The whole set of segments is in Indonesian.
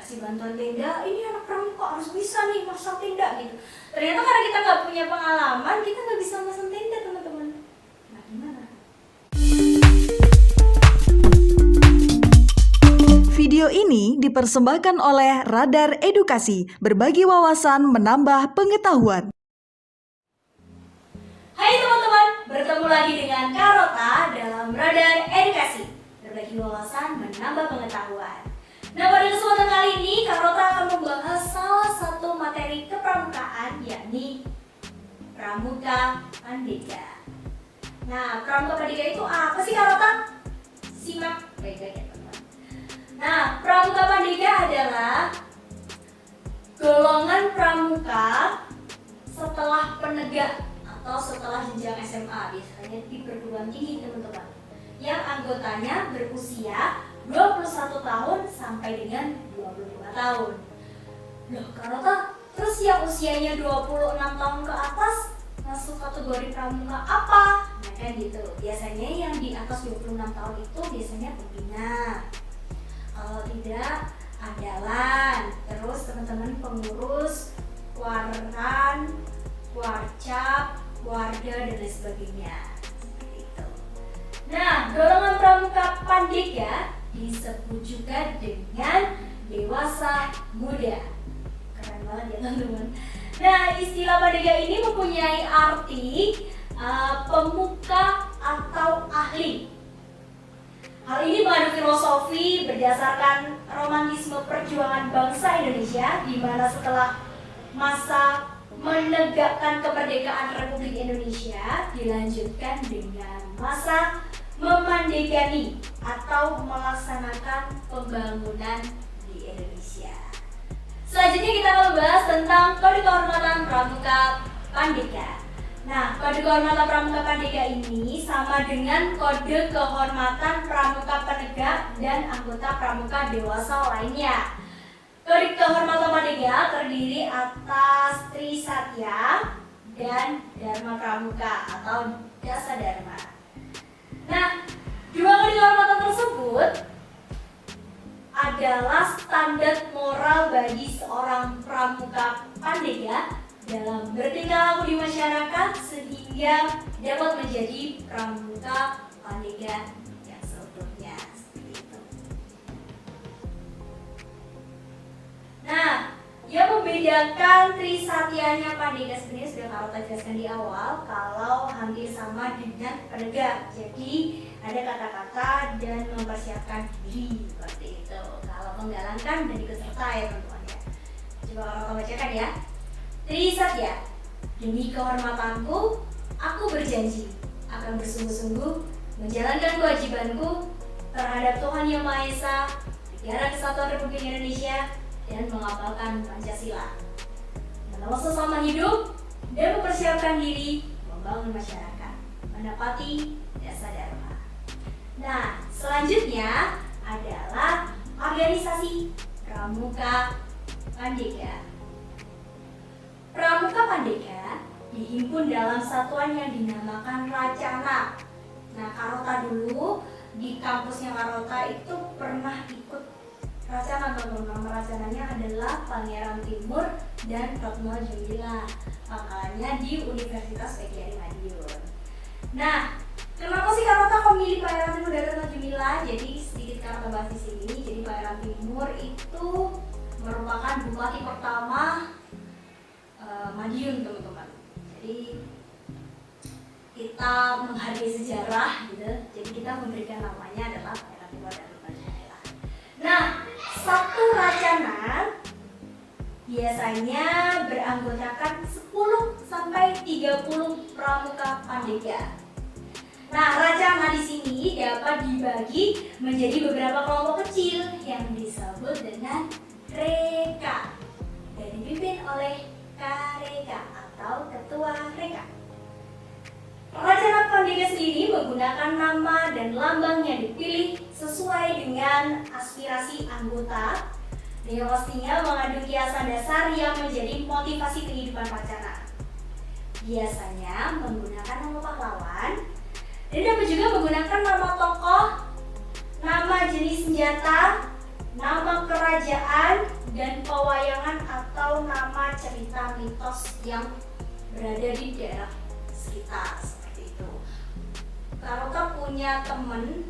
kasih bantuan tenda, ini anak pramuka harus bisa nih masang tenda gitu. Ternyata karena kita nggak punya pengalaman, kita nggak bisa masang tenda teman-teman. Nah gimana? Video ini dipersembahkan oleh Radar Edukasi, berbagi wawasan menambah pengetahuan. Hai teman-teman, bertemu lagi dengan Karota dalam Radar Edukasi, berbagi wawasan menambah pengetahuan. Nah pada kesempatan kali ini Karota akan membahas salah satu materi kepramukaan, yakni Pramuka Pandega. Nah Pramuka Pandega itu apa sih Karota? Simak baik-baik ya teman-teman. Nah Pramuka Pandega adalah golongan pramuka setelah penegak atau setelah jenjang SMA, biasanya di perguruan tinggi teman-teman, yang anggotanya berusia 21 tahun sampai dengan 25 tahun. Loh Karota, terus yang usianya 26 tahun ke atas masuk kategori pramuka apa? Nah kan gitu, biasanya yang di atas 26 tahun itu biasanya pembina. Kalau tidak, andalan, terus teman-teman pengurus, waran, warcap, warga dan lain sebagainya. Seperti itu. Nah, golongan pramuka Pandega disebut juga dengan dewasa muda. Keren banget ya teman-teman. Nah, istilah Pandega ini mempunyai arti pemuka atau ahli. Hal ini mengandung filosofi berdasarkan romantisme perjuangan bangsa Indonesia, di mana setelah masa menegakkan kemerdekaan Republik Indonesia dilanjutkan dengan masa memandegani atau melaksanakan pembangunan di Indonesia. Selanjutnya kita akan membahas tentang Kode Kehormatan Pramuka Pandega. Nah, Kode Kehormatan Pramuka Pandega ini sama dengan Kode Kehormatan Pramuka Penegak dan anggota pramuka dewasa lainnya. Kode Kehormatan Pandega terdiri atas Trisatya dan Dharma Pramuka atau Dasa Dharma. Nah, dua kode kehormatan tersebut adalah standar moral bagi seorang pramuka Pandega dalam bertingkah laku di masyarakat sehingga dapat menjadi pramuka Pandega yang seutuhnya. Seperti itu. Nah, yang membedakan Trisatyanya Pandega sebenarnya sudah Karota jelaskan di awal, kalau hampir sama dengan penegak. Jadi ada kata-kata dan mempersiapkan diri seperti itu. Kalau menggalangkan dan ikut serta ya teman-teman ya. Coba Karota bacakan ya. Trisatya, demi kehormatanku, aku berjanji akan bersungguh-sungguh menjalankan kewajibanku terhadap Tuhan Yang Maha Esa, Negara Kesatuan Republik Indonesia, dan menghafalkan Pancasila, menolong sesama hidup, dan mempersiapkan diri membangun masyarakat, menepati Dasa Dharma. Nah, selanjutnya adalah organisasi Pramuka Pandega. Pramuka Pandega dihimpun dalam satuan yang dinamakan Racana. Nah, Karota dulu di kampusnya Karota itu pernah ikut Racana, teman-teman. Nama Racananya adalah Pangeran Timur dan Ratno Jumila, makanya di Universitas PGRI Madiun. Nah, kenapa sih Karota kok milih Pangeran Timur dan Ratno Jumila? Jadi sedikit Karota bahas di sini. Jadi Pangeran Timur itu merupakan bupati pertama Madiun, teman-teman. Jadi kita menghargai sejarah gitu. Jadi kita memberikan namanya adalah Pangeran Timur dan Ratno Jumila. Nah, satu Racana biasanya beranggotakan 10 sampai 30 pramuka Pandega. Nah, Racana di sini dapat dibagi menjadi beberapa kelompok kecil yang disebut dengan Reka dan dipimpin oleh Kareka atau Ketua Reka. Racana Pandega sendiri menggunakan nama dan lambang yang dipilih sesuai dengan aspirasi anggota, dan yang pastinya mengandung kiasan dasar yang menjadi motivasi kehidupan Racana. Biasanya menggunakan nama pahlawan, dan dapat juga menggunakan nama tokoh, nama jenis senjata, nama kerajaan, dan pewayangan atau nama cerita mitos yang berada di daerah sekitar seperti itu. Karota punya temen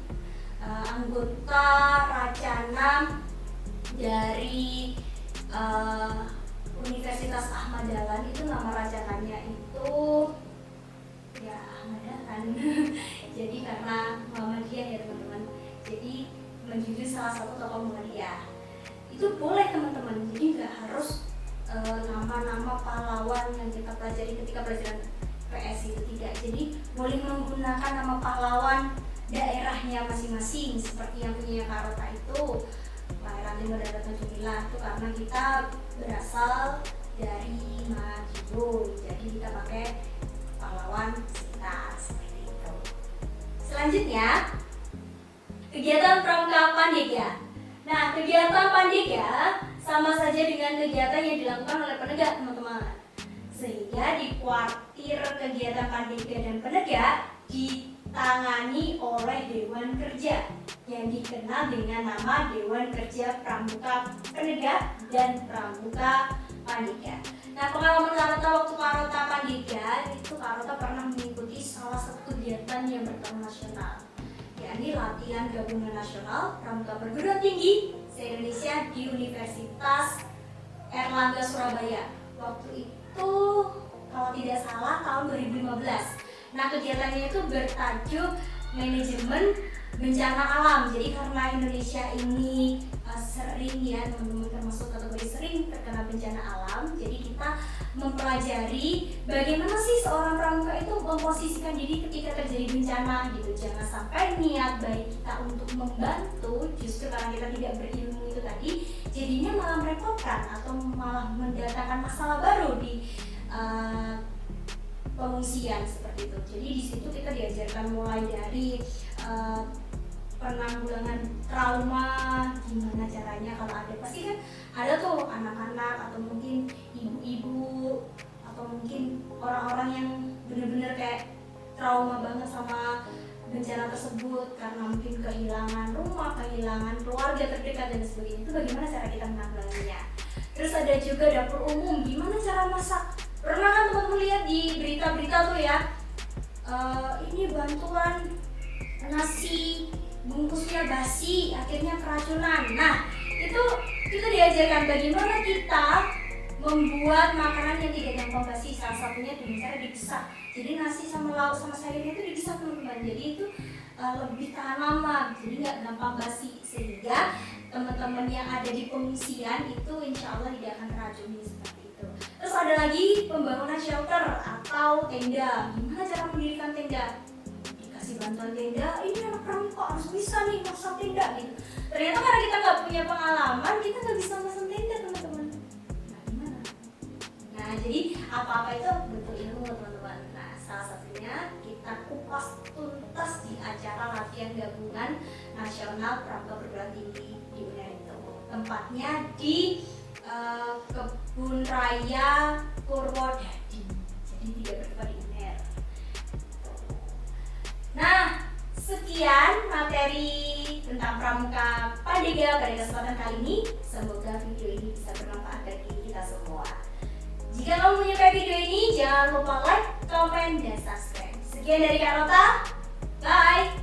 anggota Racana dari Universitas Ahmad Dahlan. Itu nama racananya itu ya Ahmad Dahlan. Jadi karena Muhammadiyah ya teman-teman, jadi menjunjung salah satu tokoh Muhammadiyah. Itu boleh teman-teman, jadi nggak harus nama-nama pahlawan yang kita pelajari ketika pelajaran PS itu, tidak. Jadi boleh menggunakan nama pahlawan daerahnya masing-masing, seperti yang punya Karota itu Pangeran Timur Daerah Tanjung Milah, itu karena kita berasal dari Madiun, jadi kita pakai pahlawan sekitar seperti itu. Selanjutnya, kegiatan Pramuka Pandega. Nah, kegiatan Pandega sama saja dengan kegiatan yang dilakukan oleh penegak, teman-teman. Sehingga di kuartir kegiatan Pandega dan penegak ditangani oleh Dewan Kerja yang dikenal dengan nama Dewan Kerja Pramuka Penegak dan Pramuka Pandega. Nah, pengalaman Karota waktu Karota Pandega itu Karota pernah mengikuti salah satu kegiatan yang bertaraf nasional, yakni latihan gabungan nasional Pramuka Perguruan Tinggi se-Indonesia di Universitas Erlangga Surabaya. Waktu itu kalau tidak salah tahun 2015. Nah, kegiatannya itu bertajuk manajemen bencana alam. Jadi karena Indonesia ini sering ya teman-teman, termasuk kategori sering terkena bencana alam, jadi kita mempelajari bagaimana sih seorang pramuka itu memposisikan diri ketika terjadi bencana gitu. Jangan sampai niat baik kita untuk membantu, justru karena kita tidak berilmu itu tadi, jadinya malah merepotkan atau malah mendatangkan masalah baru di pengungsian seperti itu. Jadi di situ kita diajarkan mulai dari penanggulangan trauma, gimana caranya kalau ada, pasti kan ada tuh anak-anak atau mungkin ibu-ibu atau mungkin orang-orang yang benar-benar kayak trauma banget sama bencana tersebut karena mungkin kehilangan rumah, kehilangan keluarga terdekat dan sebagainya. Itu bagaimana cara kita menanggulanginya. Terus ada juga dapur umum, gimana cara masak. Pernah kan teman-teman lihat di berita-berita tuh ya, ini bantuan nasi bungkusnya basi, akhirnya keracunan. Nah, itu kita diajarkan bagaimana kita membuat makanan yang tidak gampang basi. Salah satunya dengan cara dipisah. Jadi nasi sama lauk sama sayurnya itu dipisah teman-teman. Jadi itu lebih tahan lama, jadi nggak gampang basi. Sehingga teman-teman yang ada di pengungsian itu insya Allah tidak akan teracuni seperti itu. Terus ada lagi pembangunan shelter atau tenda. Gimana cara mendirikan tenda? Dikasih bantuan tenda, ini anak pramuka harus bisa nih masang tenda gitu. Ternyata karena kita nggak punya pengalaman, kita nggak bisa masang tenda teman-teman. Nah gimana? Nah jadi apa-apa itu butuh ilmu teman-teman. Nah salah satunya kita kupas tuntas di acara latihan gabungan nasional Pramuka Perguruan Tinggi di UNER itu. Tempatnya di Kebun Raya Purwodadi, jadi tidak bertempat di UNER. Nah, sekian materi tentang Pramuka Pandega pada kesempatan kali ini. Semoga video ini bisa bermanfaat bagi kita semua. Jika kamu menyukai video ini, jangan lupa like, comment, dan subscribe. Sekian dari Karota, bye!